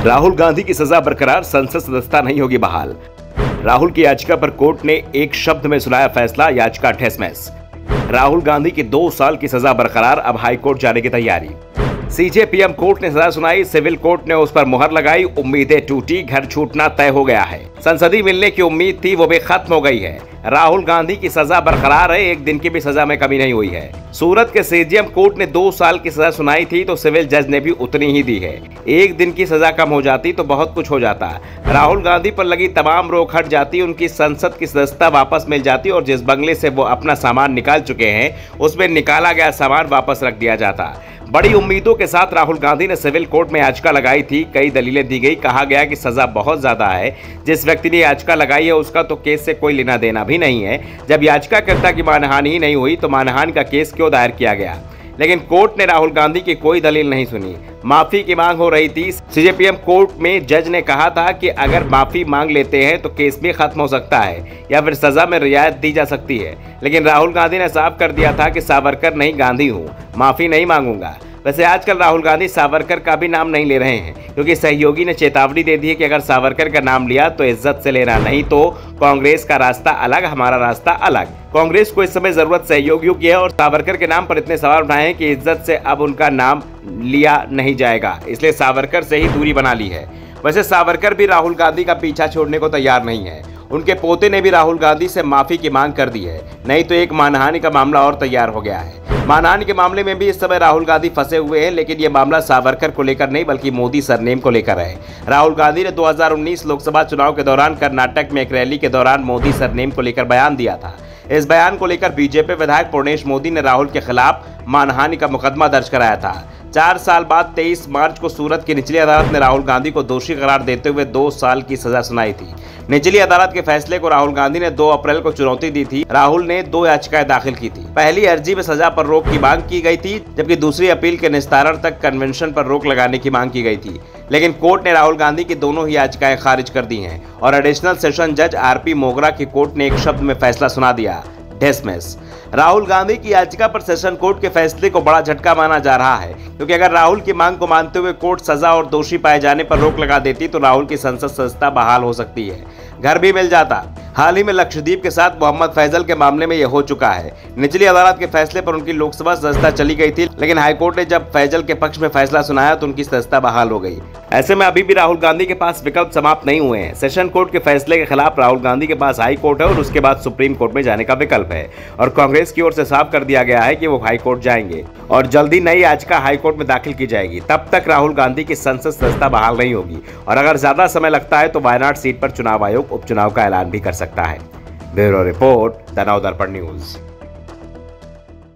राहुल गांधी की सजा बरकरार, संसद सदस्यता नहीं होगी बहाल। राहुल की याचिका पर कोर्ट ने एक शब्द में सुनाया फैसला, याचिका ठेस-मैस। राहुल गांधी की 2 साल की सजा बरकरार, अब हाईकोर्ट जाने की तैयारी। सीजेपीएम कोर्ट ने सजा सुनाई, सिविल कोर्ट ने उस पर मुहर लगाई, उम्मीदें टूटी, घर छूटना तय हो गया है। संसदीय मिलने की उम्मीद थी, वो भी खत्म हो गई है। राहुल गांधी की सजा बरकरार है, एक दिन की भी सजा में कमी नहीं हुई है। सूरत के सीजेएम कोर्ट ने 2 साल की सजा सुनाई थी, तो सिविल जज ने भी उतनी ही दी है। एक दिन की सजा कम हो जाती तो बहुत कुछ हो जाता। राहुल गांधी पर लगी तमाम रोक हट जाती, उनकी संसद की सदस्यता वापस मिल जाती और जिस बंगले से वो अपना सामान निकाल चुके हैं उसमें निकाला गया सामान वापस रख दिया जाता। बड़ी उम्मीदों के साथ राहुल गांधी ने सिविल कोर्ट में याचिका लगाई थी, कई दलीलें दी गई, कहा गया कि सजा बहुत ज्यादा है। जिस व्यक्ति ने याचिका लगाई है उसका तो केस से कोई लेना देना भी नहीं है। जब याचिकाकर्ता की मानहानि ही नहीं हुई तो मानहानि का केस क्यों दायर किया गया? लेकिन कोर्ट ने राहुल गांधी की कोई दलील नहीं सुनी। माफी की मांग हो रही थी। सीजेपीएम कोर्ट में जज ने कहा था कि अगर माफी मांग लेते हैं तो केस भी खत्म हो सकता है या फिर सजा में रियायत दी जा सकती है। लेकिन राहुल गांधी ने साफ कर दिया था कि सावरकर नहीं, गांधी हूँ, माफी नहीं मांगूंगा। वैसे आजकल राहुल गांधी सावरकर का भी नाम नहीं ले रहे हैं, क्योंकि सहयोगी ने चेतावनी दे दी है कि अगर सावरकर का नाम लिया तो इज्जत से लेना, नहीं तो कांग्रेस का रास्ता अलग, हमारा रास्ता अलग। कांग्रेस को इस समय जरूरत सहयोगियों की है और सावरकर के नाम पर इतने सवाल उठाए हैं कि इज्जत से अब उनका नाम लिया नहीं जाएगा, इसलिए सावरकर से ही दूरी बना ली है। वैसे सावरकर भी राहुल गांधी का पीछा छोड़ने को तैयार नहीं है। उनके पोते ने भी राहुल गांधी से माफी की मांग कर दी है, नहीं तो एक मानहानि का मामला और तैयार हो गया है। मानहानि के मामले में भी इस समय राहुल गांधी फंसे हुए हैं, लेकिन यह मामला सावरकर को लेकर नहीं बल्कि मोदी सरनेम को लेकर है। राहुल गांधी ने 2019 लोकसभा चुनाव के दौरान कर्नाटक में एक रैली के दौरान मोदी सरनेम को लेकर बयान दिया था। इस बयान को लेकर बीजेपी विधायक पूर्णेश मोदी ने राहुल के खिलाफ मानहानि का मुकदमा दर्ज कराया था। 4 साल बाद 23 मार्च को सूरत की निचली अदालत ने राहुल गांधी को दोषी करार देते हुए 2 साल की सजा सुनाई थी। निचली अदालत के फैसले को राहुल गांधी ने 2 अप्रैल को चुनौती दी थी। राहुल ने 2 याचिकाएं दाखिल की थी। पहली अर्जी में सजा पर रोक की मांग की गई थी, जबकि दूसरी अपील के निस्तारण तक कन्वेंशन पर रोक लगाने की मांग की गई थी। लेकिन कोर्ट ने राहुल गांधी की दोनों ही याचिकाएं खारिज कर दी हैं और एडिशनल सेशन जज आरपी मोगरा की कोर्ट ने एक शब्द में फैसला सुना दिया, ठेस-मैस। राहुल गांधी की याचिका पर सेशन कोर्ट के फैसले को बड़ा झटका माना जा रहा है, क्योंकि अगर राहुल की मांग को मानते हुए कोर्ट सजा और दोषी पाए जाने पर रोक लगा देती तो राहुल की संसद सदस्यता बहाल हो सकती है, घर भी मिल जाता। हाल ही में लक्षद्वीप के साथ मोहम्मद फैजल के मामले में यह हो चुका है। निचली अदालत के फैसले पर उनकी लोकसभा सदस्यता चली गई थी, लेकिन हाईकोर्ट ने जब फैजल के पक्ष में फैसला सुनाया तो उनकी सदस्यता बहाल हो गई। ऐसे में अभी भी राहुल गांधी के पास विकल्प समाप्त नहीं हुए हैं। सेशन कोर्ट के फैसले के खिलाफ राहुल गांधी के पास हाई कोर्ट है और उसके बाद सुप्रीम कोर्ट में जाने का विकल्प है। और कांग्रेस की ओर से साफ कर दिया गया है कि वो हाई कोर्ट जाएंगे और जल्दी नई याचिका हाई कोर्ट में दाखिल की जाएगी। तब तक राहुल गांधी की संसद सदस्यता बहाल नहीं होगी और अगर ज्यादा समय लगता है तो वायनाड सीट पर चुनाव आयोग उपचुनाव का ऐलान भी कर सकता है। ब्यूरो रिपोर्ट, द नव दर्पण न्यूज।